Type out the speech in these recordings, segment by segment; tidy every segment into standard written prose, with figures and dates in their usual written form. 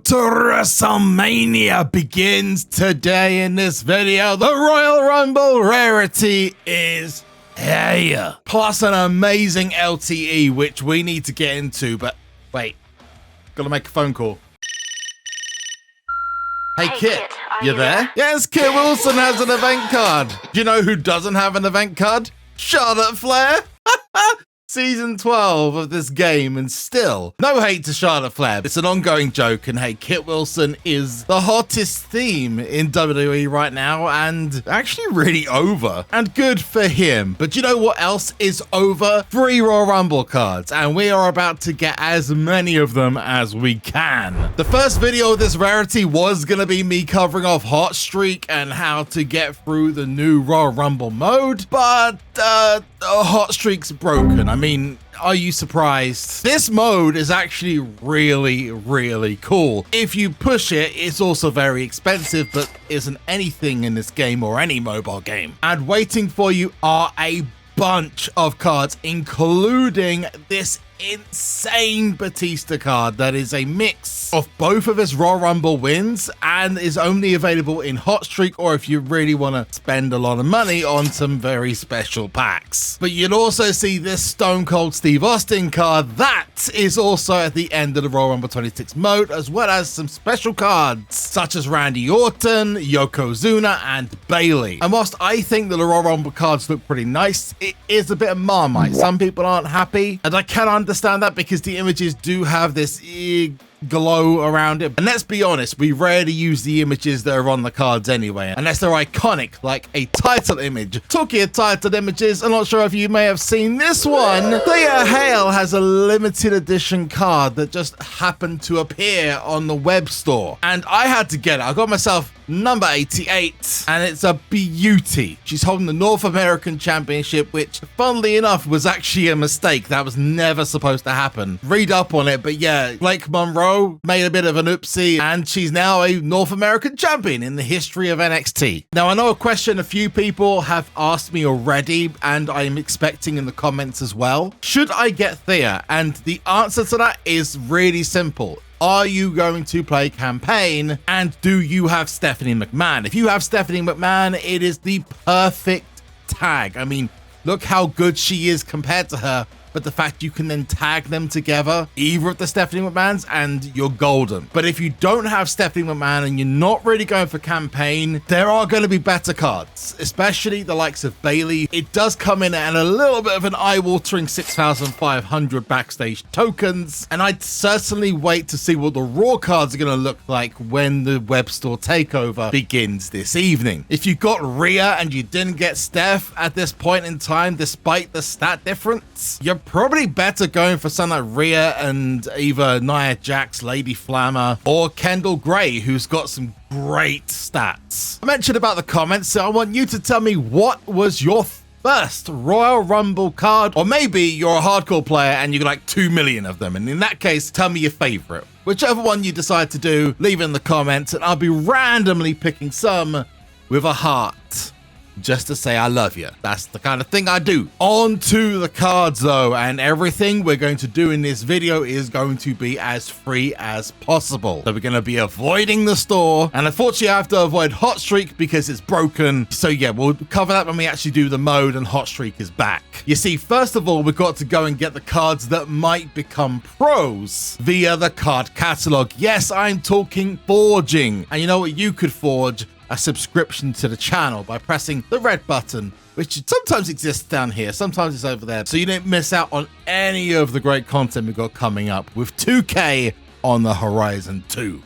to WrestleMania begins today. In this video, the Royal Rumble rarity is here. Plus an amazing LTE, which we need to get into, but wait, gotta make a phone call. Hey Kit, you there? Yes, Kit Wilson has an event card. Do you know who doesn't have an event card? Charlotte Flair. Season 12 of this game, and still no hate to Charlotte Flair. It's an ongoing joke, and hey, Kit Wilson is the hottest theme in WWE right now, and actually really over, and good for him. But you know what else is over? 3 Royal Rumble cards, and we are about to get as many of them as we can. The first video of this rarity was gonna be me covering off Hot Streak and how to get through the new Royal Rumble mode, but Hot Streak's broken. I mean, are you surprised? This mode is actually really cool. If you push it, it's also very expensive, but isn't anything in this game or any mobile game. And waiting for you are a bunch of cards, including this insane Batista card that is a mix of both of his Royal Rumble wins and is only available in Hot Streak, or if you really want to spend a lot of money on some very special packs. But you'll also see this Stone Cold Steve Austin card that is also at the end of the Royal Rumble 26 mode, as well as some special cards such as Randy Orton, Yokozuna, and Bayley. And whilst I think that the Royal Rumble cards look pretty nice, it is a bit of Marmite. Some people aren't happy, and I can understand that because the images do have this glow around it. And let's be honest, we rarely use the images that are on the cards anyway, unless they're iconic, like a title image. Talking of title images, I'm not sure if you may have seen this one. Thea Hale has a limited edition card that just happened to appear on the web store, and I had to get it. I got myself number 88, and it's a beauty. She's holding the North American Championship, which funnily enough was actually a mistake. That was never supposed to happen. Read up on it, but yeah, Blake Monroe made a bit of an oopsie, and she's now a North American champion in the history of NXT. Now, I know a question a few people have asked me already, and I'm expecting in the comments as well. Should I get Thea? And the answer to that is really simple. Are you going to play campaign, and do you have Stephanie McMahon? If you have Stephanie McMahon, it is the perfect tag. I mean, look how good she is compared to her, but the fact you can then tag them together, either of the Stephanie McMahons, and you're golden. But if you don't have Stephanie McMahon and you're not really going for campaign, there are going to be better cards, especially the likes of Bayley. It does come in at a little bit of an eye-watering 6,500 backstage tokens, and I'd certainly wait to see what the Raw cards are going to look like when the web store takeover begins this evening. If you got Rhea and you didn't get Steph at this point in time, despite the stat difference, you're probably better going for something like Rhea and either Nia Jax, Lady Flammer, or Kendall Gray, who's got some great stats. I mentioned about the comments, so I want you to tell me what was your first Royal Rumble card, or maybe you're a hardcore player and you got like 2 million of them, and in that case, tell me your favorite. Whichever one you decide to do, leave it in the comments, and I'll be randomly picking some with a heart, just to say I love you. That's the kind of thing I do. On to the cards though, and everything we're going to do in this video is going to be as free as possible. So we're going to be avoiding the store, and unfortunately I have to avoid Hot Streak because it's broken. So yeah, we'll cover that when we actually do the mode and Hot Streak is back. You see, first of all, we've got to go and get the cards that might become pros via the card catalog. Yes, I'm talking forging. And you know what? You could forge a subscription to the channel by pressing the red button, which sometimes exists down here, sometimes it's over there, so you don't miss out on any of the great content we've got coming up with 2K on the horizon too.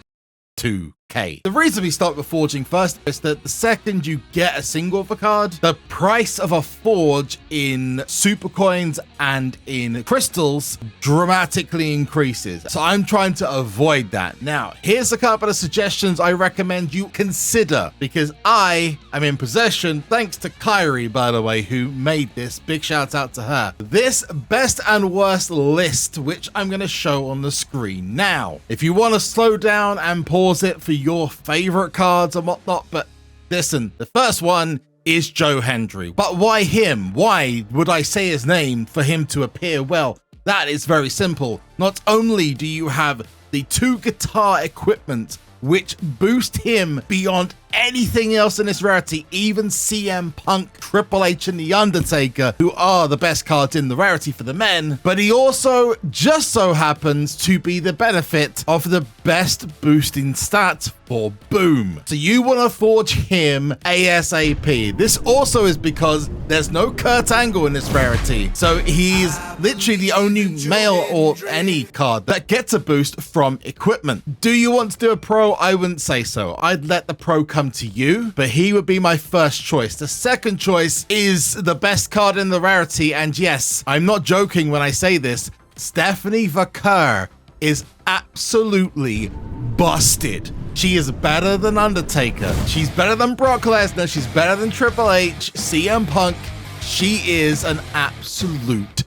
2K. The reason we start with forging first is that the second you get a single of a card, the price of a forge in super coins and in crystals dramatically increases. So I'm trying to avoid that. Now, here's a couple of suggestions I recommend you consider, because I am in possession, thanks to Kyrie, by the way, who made this. Big shout out to her. This best and worst list, which I'm going to show on the screen now. If you want to slow down and pause it for your favorite cards and whatnot, but listen, the first one is Joe Hendry. But why him? Why would I say his name for him to appear? Well, that is very simple. Not only do you have the 2 guitar equipment, which boost him beyond anything else in this rarity, even CM Punk, Triple H, and The Undertaker, who are the best cards in the rarity for the men. But he also just so happens to be the benefit of the best boosting stats for Boom. So you want to forge him ASAP. This also is because there's no Kurt Angle in this rarity. So he's literally the only male or any card that gets a boost from equipment. Do you want to do a pro? I wouldn't say so. I'd let the pro come to you, but he would be my first choice. The second choice is the best card in the rarity, and yes, I'm not joking when I say this, Stephanie Vaquer is absolutely busted. She is better than Undertaker. She's better than Brock Lesnar. She's better than Triple H, CM Punk. She is an absolute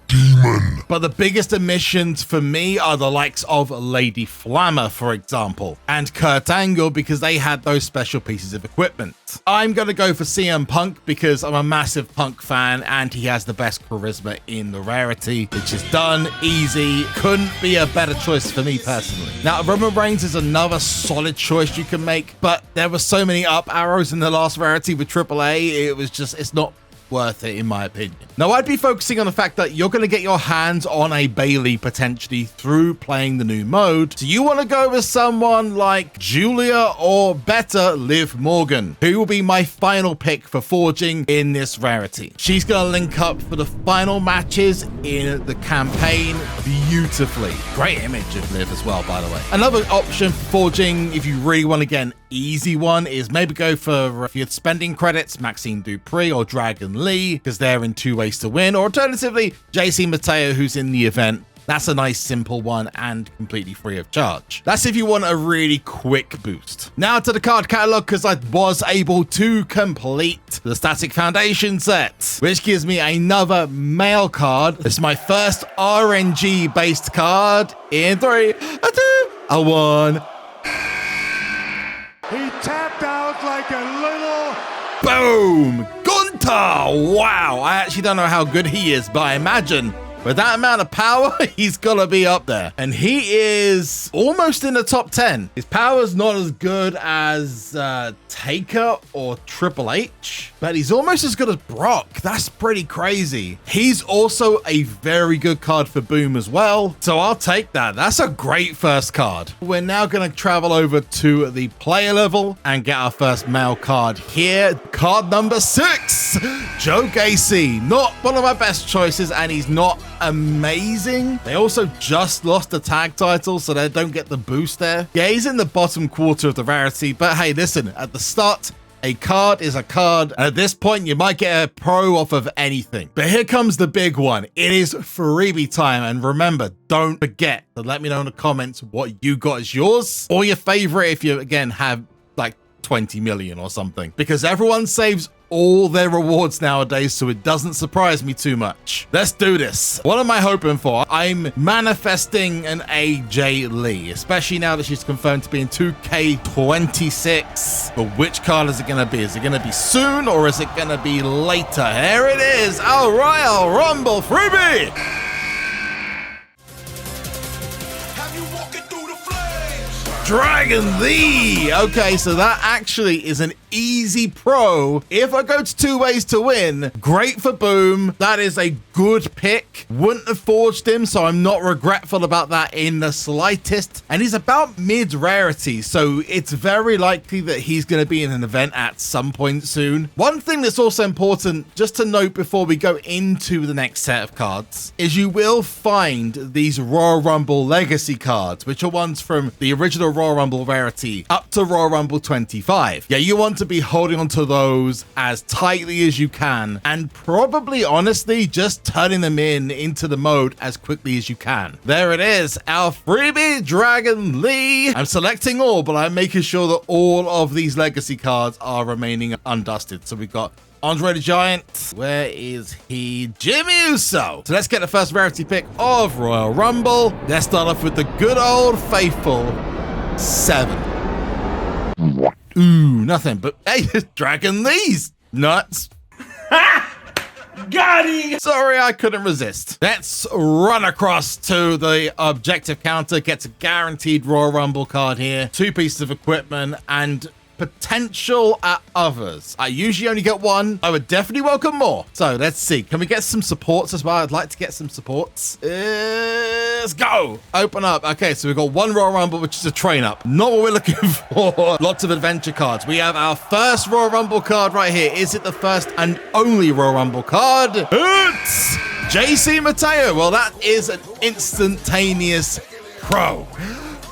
demon. But the biggest omissions for me are the likes of Lady Flammer, for example, and Kurt Angle, because they had those special pieces of equipment. I'm going to go for CM Punk because I'm a massive Punk fan and he has the best charisma in the rarity. It's just done, easy, couldn't be a better choice for me personally. Now, Roman Reigns is another solid choice you can make, but there were so many up arrows in the last rarity with AAA, it was just, it's not worth it in my opinion. Now, I'd be focusing on the fact that you're going to get your hands on a Bayley potentially through playing the new mode. So you want to go with someone like Julia or better Liv Morgan, who will be my final pick for forging in this rarity. She's going to link up for the final matches in the campaign beautifully. Great image of Liv as well, by the way. Another option for forging, if you really want to get an easy one, is maybe go for, if you're spending credits, Maxine Dupree or Dragon Lee, because they're in 2 ways to win, or alternatively JC Mateo, who's in the event. That's a nice simple one and completely free of charge. That's if you want a really quick boost. Now to the card catalog, because I was able to complete the Static Foundation set, which gives me another male card. This is my first RNG based card in 3, a 2, a 1. He tapped out like a little... Boom! Gunter! Wow, I actually don't know how good he is, but I imagine with that amount of power, he's gonna be up there. And he is almost in the top 10. His power's not as good as Taker or Triple H, but he's almost as good as Brock. That's pretty crazy. He's also a very good card for Boom as well, so I'll take that. That's a great first card. We're now gonna travel over to the player level and get our first male card here. Card number 6, Joe Gacy. Not one of my best choices, and he's not amazing. They also just lost the tag title, so they don't get the boost there. Yeah, he's in the bottom quarter of the rarity, but hey, listen, at the start, a card is a card, and at this point, you might get a pro off of anything. But here comes the big one. It is freebie time, and remember, don't forget to let me know in the comments what you got as yours, or your favorite if you, again, have like 20 million or something, because everyone saves all their rewards nowadays, so it doesn't surprise me too much. Let's do this. What am I hoping for? I'm manifesting an AJ Lee, especially now that she's confirmed to be in 2K26. But which card is it going to be? Is it going to be soon, or is it going to be later? Here it is, our Royal Rumble freebie. Dragon Lee. Okay, so that actually is an easy pro. If I go to 2 ways to win, great for Boom. That is a good pick. Wouldn't have forged him, so I'm not regretful about that in the slightest. And he's about mid rarity, so it's very likely that he's going to be in an event at some point soon. One thing that's also important, just to note before we go into the next set of cards, is you will find these Royal Rumble Legacy cards, which are ones from the original Royal Rumble rarity up to Royal Rumble 25. Yeah, you want to be holding on to those as tightly as you can, and probably honestly just turning them into the mode as quickly as you can. There it is, our freebie Dragon Lee. I'm selecting all, but I'm making sure that all of these legacy cards are remaining undusted. So we've got Andre the Giant. Where is he? Jimmy Uso. So let's get the first rarity pick of Royal Rumble. Let's start off with the good old faithful 7. Ooh, nothing, but hey, Dragon Lee's nuts. Got him! Sorry, I couldn't resist. Let's run across to the objective counter. Gets a guaranteed Royal Rumble card here. 2 pieces of equipment and potential at others. I usually only get 1. I would definitely welcome more. So let's see. Can we get some supports as well? I'd like to get some supports. Let's go. Open up. Okay, so we've got 1 Royal Rumble, which is a train up. Not what we're looking for. Lots of adventure cards. We have our first Royal Rumble card right here. Is it the first and only Royal Rumble card? It's JC Mateo. Well, that is an instantaneous pro.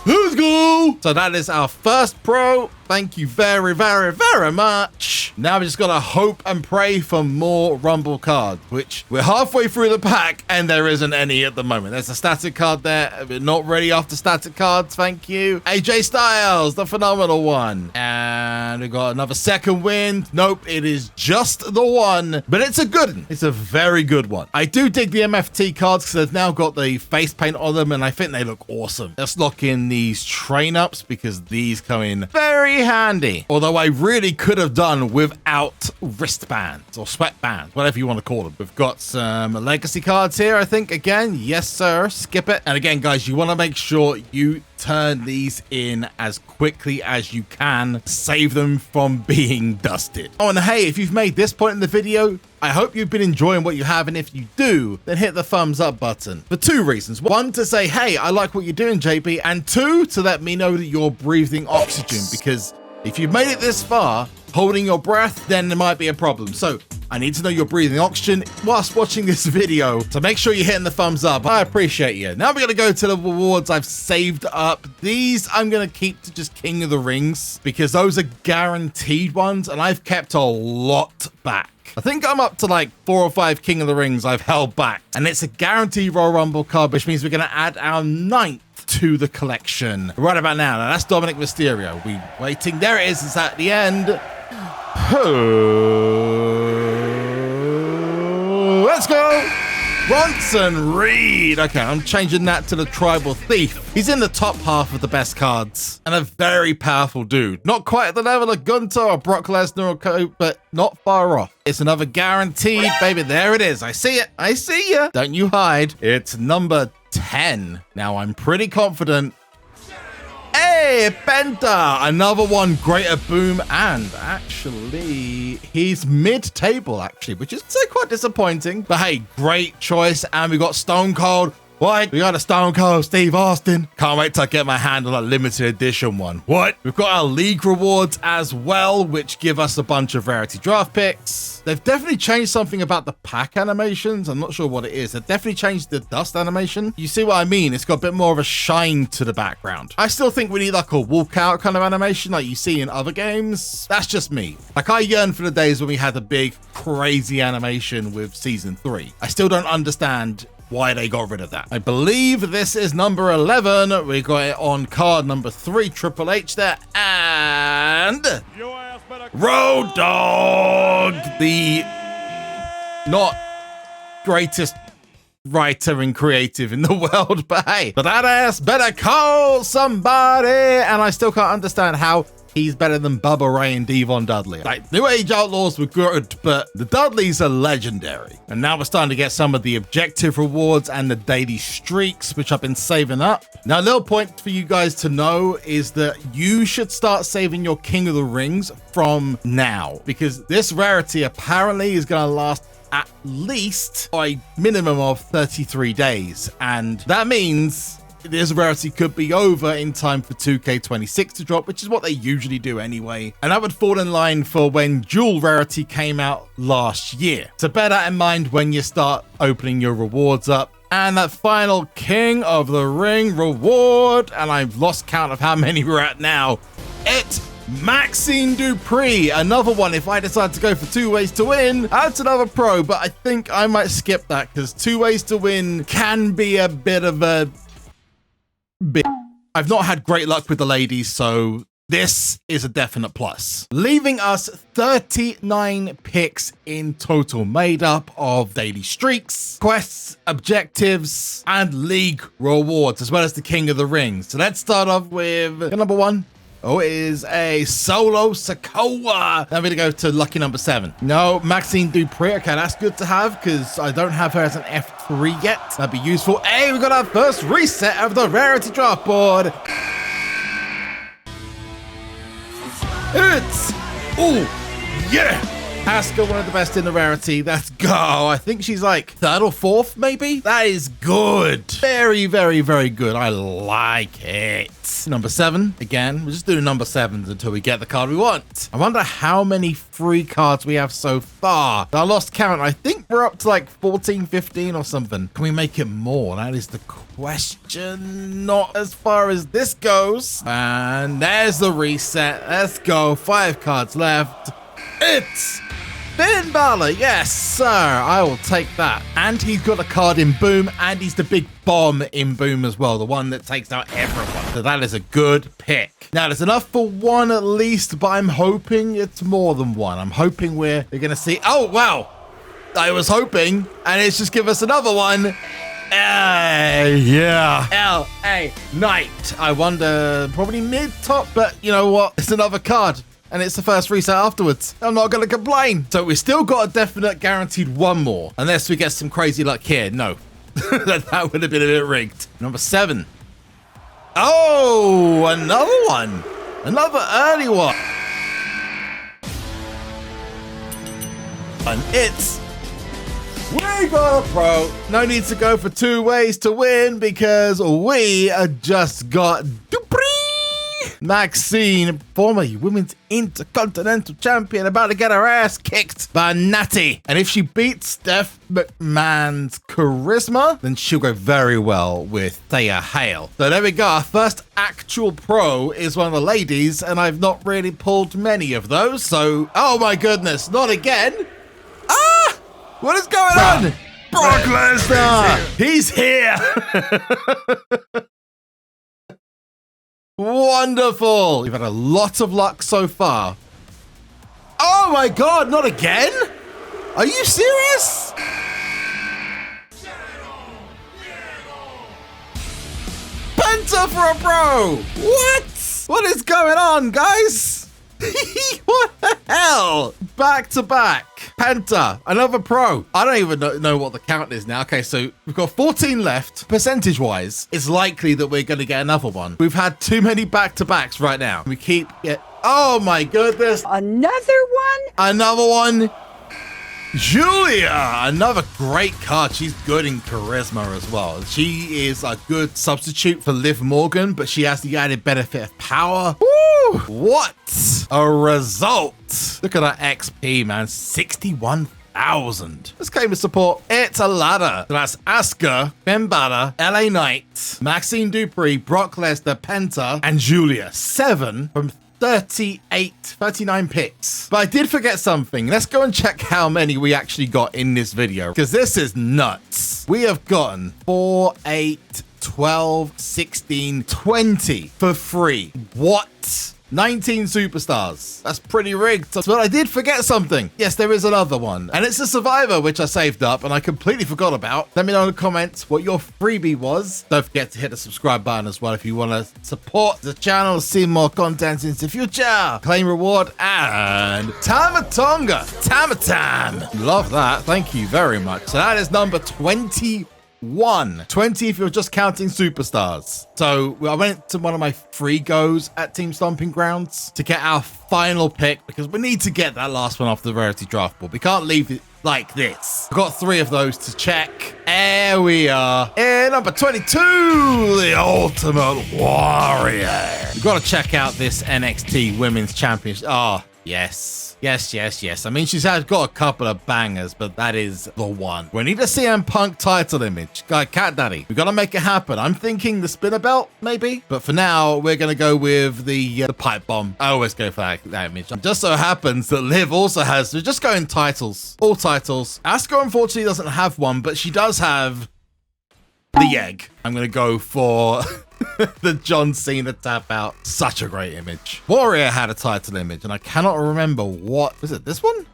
Let's go. So that is our first pro. Thank you very, very, very much. Now we just got to hope and pray for more Rumble cards, which we're halfway through the pack and there isn't any at the moment. There's a static card there. We're not ready after static cards. Thank you. AJ Styles, the phenomenal one. And we got another second wind. Nope, it is just the one, but it's a good one. It's a very good one. I do dig the MFT cards because they've now got the face paint on them and I think they look awesome. Let's lock in these train ups because these come in very handy. Although I really could have done without wristbands or sweatbands, whatever you want to call them. We've got some legacy cards here, I think. Again, yes, sir. Skip it. And again, guys, you want to make sure you turn these in as quickly as you can. Save them from being dusted. Oh, and hey, if you've made this point in the video, I hope you've been enjoying what you have, and if you do, then hit the thumbs up button for 2 reasons. 1, to say, hey, I like what you're doing, JB, and 2, to let me know that you're breathing oxygen, because if you've made it this far, holding your breath, then there might be a problem. So I need to know you're breathing oxygen whilst watching this video. So make sure you're hitting the thumbs up. I appreciate you. Now we're going to go to the rewards I've saved up. These I'm going to keep to just King of the Rings because those are guaranteed ones and I've kept a lot back. I think I'm up to like 4 or 5 King of the Rings I've held back. And it's a guaranteed Royal Rumble card, which means we're going to add our 9th to the collection right about now. Now that's Dominic Mysterio. We waiting. There it is. It's at the end. Let's go. Bronson Reed. Okay, I'm changing that to the Tribal Thief. He's in the top half of the best cards and a very powerful dude. Not quite at the level of Gunther or Brock Lesnar or Co, but not far off. It's another guaranteed, baby. There it is. I see it. I see you. Don't you hide. It's number 10. Now I'm pretty confident. Hey, Penta, another one, Greater Boom, and actually, he's mid-table, actually, which is quite disappointing. But hey, great choice, and we got Stone Cold. What? We got a Stone Cold Steve Austin. Can't wait till I get my hand on a limited edition one. What? We've got our league rewards as well, which give us a bunch of rarity draft picks. They've definitely changed something about the pack animations. I'm not sure what it is. They've definitely changed the dust animation. You see what I mean? It's got a bit more of a shine to the background. I still think we need like a walkout kind of animation like you see in other games. That's just me. Like I yearn for the days when we had the big crazy animation with season 3. I still don't understand why they got rid of that. I believe this is number 11. We got it on card number 3, Triple H there, and Road Dogg, the not greatest writer and creative in the world, but hey, but that ass better call somebody, and I still can't understand how he's better than Bubba Ray and Devon Dudley. Like, New Age Outlaws were good, but the Dudleys are legendary. And now we're starting to get some of the objective rewards and the daily streaks, which I've been saving up. Now, a little point for you guys to know is that you should start saving your King of the Rings from now, because this rarity apparently is going to last at least a minimum of 33 days. And that means this rarity could be over in time for 2K26 to drop, which is what they usually do anyway. And that would fall in line for when Jewel rarity came out last year. So bear that in mind when you start opening your rewards up. And that final King of the Ring reward, and I've lost count of how many we're at now. It's Maxine Dupree, another one. If I decide to go for 2 ways to win, that's another pro, but I think I might skip that because 2 ways to win can be a bit of a I've not had great luck with the ladies, so this is a definite plus. Leaving us 39 picks in total, made up of daily streaks, quests, objectives, and league rewards, as well as the King of the Rings. So let's start off with number 1. Oh, it is a Solo Sikoa. I'm going to go to lucky number 7. No, Maxine Dupree. Okay, that's good to have because I don't have her as an F3 yet. That'd be useful. Hey, we got our first reset of the rarity draft board. It's, oh, yeah. Asuka, one of the best in the rarity. Let's go. I think she's like 3rd or 4th, maybe. That is good. Very, very, very good. I like it. Number 7. Again, we're just doing number 7s until we get the card we want. I wonder how many free cards we have so far. I lost count. I think we're up to like 14, 15 or something. Can we make it more? That is the question. Not as far as this goes. And there's the reset. Let's go. 5 cards left. It's Finn Balor, yes sir, I will take that. And he's got a card in Boom, and he's the big bomb in Boom as well, the one that takes out everyone. So that is a good pick. Now there's enough for 1 at least, but I'm hoping it's more than 1. I'm hoping we're gonna see, oh wow, I was hoping, and it's just give us another one. Yeah. L.A. Knight. I wonder, probably mid-top, but you know what, it's another card. And it's the first reset afterwards. I'm not going to complain. So we still got a definite guaranteed 1 more. Unless we get some crazy luck here. No. That would have been a bit rigged. Number 7. Oh, another one. Another early one. And it's... we got a pro. No need to go for 2 ways to win because we just got Dupree. Maxine, former women's intercontinental champion, about to get her ass kicked by Natty. And if she beats Steph McMahon's charisma, then she'll go very well with Thea Hale. So there we go. Our first actual pro is one of the ladies, and I've not really pulled many of those. So, oh my goodness, not again. Ah! What is going on? Brock Lesnar! He's here! Wonderful! We've had a lot of luck so far. Oh my god, not again? Are you serious? Penta for a pro! What? What is going on, guys? What the hell? Back to back. Penta, another pro. I don't even know what the count is now. Okay, so we've got 14 left. Percentage-wise, it's likely that we're going to get another one. We've had too many back-to-backs right now. We keep it. Oh my goodness. Another one? Another one. Julia, another great card. She's good in charisma as well. She is a good substitute for Liv Morgan, but she has the added benefit of power. Woo! What a result. Look at that XP, man. 61,000. Let's claim the support. It's a ladder. So that's Asuka, Finn Balor, LA Knight, Maxine Dupree, Brock Lesnar, Penta, and Julia. 7 from 39 picks. But I did forget something. Let's go and check how many we actually got in this video, because this is nuts. We have gotten 4, 8, 12, 16, 20 for free. What? 19 superstars. That's pretty rigged. But I did forget something. Yes, there is another one. And it's a Survivor, which I saved up and I completely forgot about. Let me know in the comments what your freebie was. Don't forget to hit the subscribe button as well if you want to support the channel, see more content in the future. Claim reward and Tamatonga. Tamatam. Love that. Thank you very much. So that is number 21. 20 if you're just counting superstars. So I went to one of my free goes at Team Stomping Grounds to get our final pick because we need to get that last one off the rarity draft board. We can't leave it like this. I've got 3 of those to check. There we are. And number 22, the Ultimate Warrior. You've got to check out this NXT Women's Championship. Oh, yes. Yes. I mean, she's got a couple of bangers, but that is the one. We need a CM Punk title image. Cat Daddy, we got to make it happen. I'm thinking the spinner belt, maybe. But for now, we're going to go with the pipe bomb. I always go for that image. It just so happens that Liv also has, we're just going titles. All titles. Asuka, unfortunately, doesn't have one, but she does have the egg. I'm going to go for... the John Cena tap out. Such a great image. Warrior had a title image and I cannot remember what was it. This one?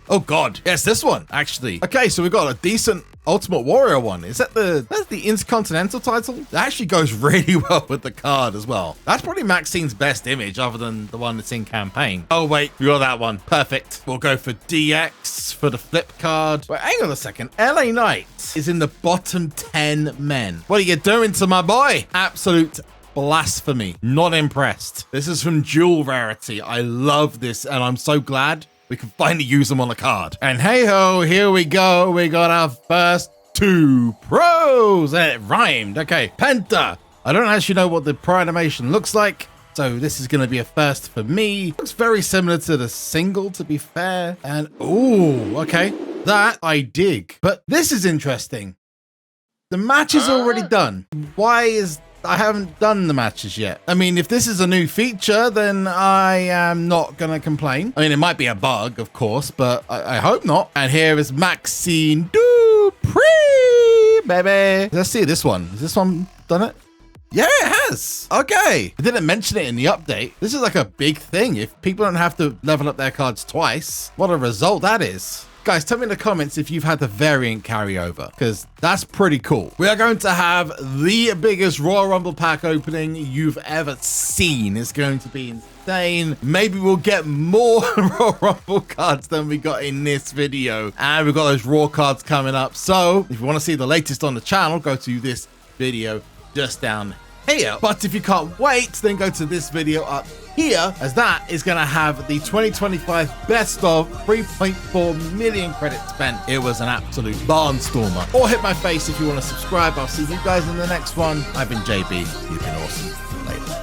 Oh god, yes, this one actually. Okay, so we've got a decent Ultimate Warrior one. Is that that's the Intercontinental title? That actually goes really well with the card as well. That's probably Maxine's best image other than the one that's in campaign. Oh wait, we got that one. Perfect. We'll go for DX for the flip card. But hang on a second. LA Knight is in the bottom 10 men. What are you doing to my boy? Absolute blasphemy. Not impressed. This is from Jewel Rarity. I love this and I'm so glad we can finally use them on the card. And hey ho, here we go. We got our first 2 pros. And it rhymed. Okay, Penta. I don't actually know what the pro animation looks like, so this is going to be a first for me. Looks very similar to the single, to be fair. And ooh, okay, that I dig. But this is interesting. The match is already done. Why is I haven't done the matches yet? I mean, if this is a new feature, then I am not going to complain. I mean, it might be a bug, of course, but I hope not. And here is Maxine Dupree, baby. Let's see this one. Has this one done it? Yeah, it has. Okay. I didn't mention it in the update. This is like a big thing. If people don't have to level up their cards twice, what a result that is. Guys, tell me in the comments if you've had the variant carryover, because that's pretty cool. We are going to have the biggest Royal Rumble pack opening you've ever seen. It's going to be insane. Maybe we'll get more Royal Rumble cards than we got in this video. And we've got those Raw cards coming up. So if you want to see the latest on the channel, go to this video just down here. But if you can't wait, then go to this video up here, as that is going to have the 2025 best of 3.4 million credits spent. It was an absolute barnstormer. Or hit my face if you want to subscribe. I'll see you guys in the next one. I've been JB. You've been awesome. Later.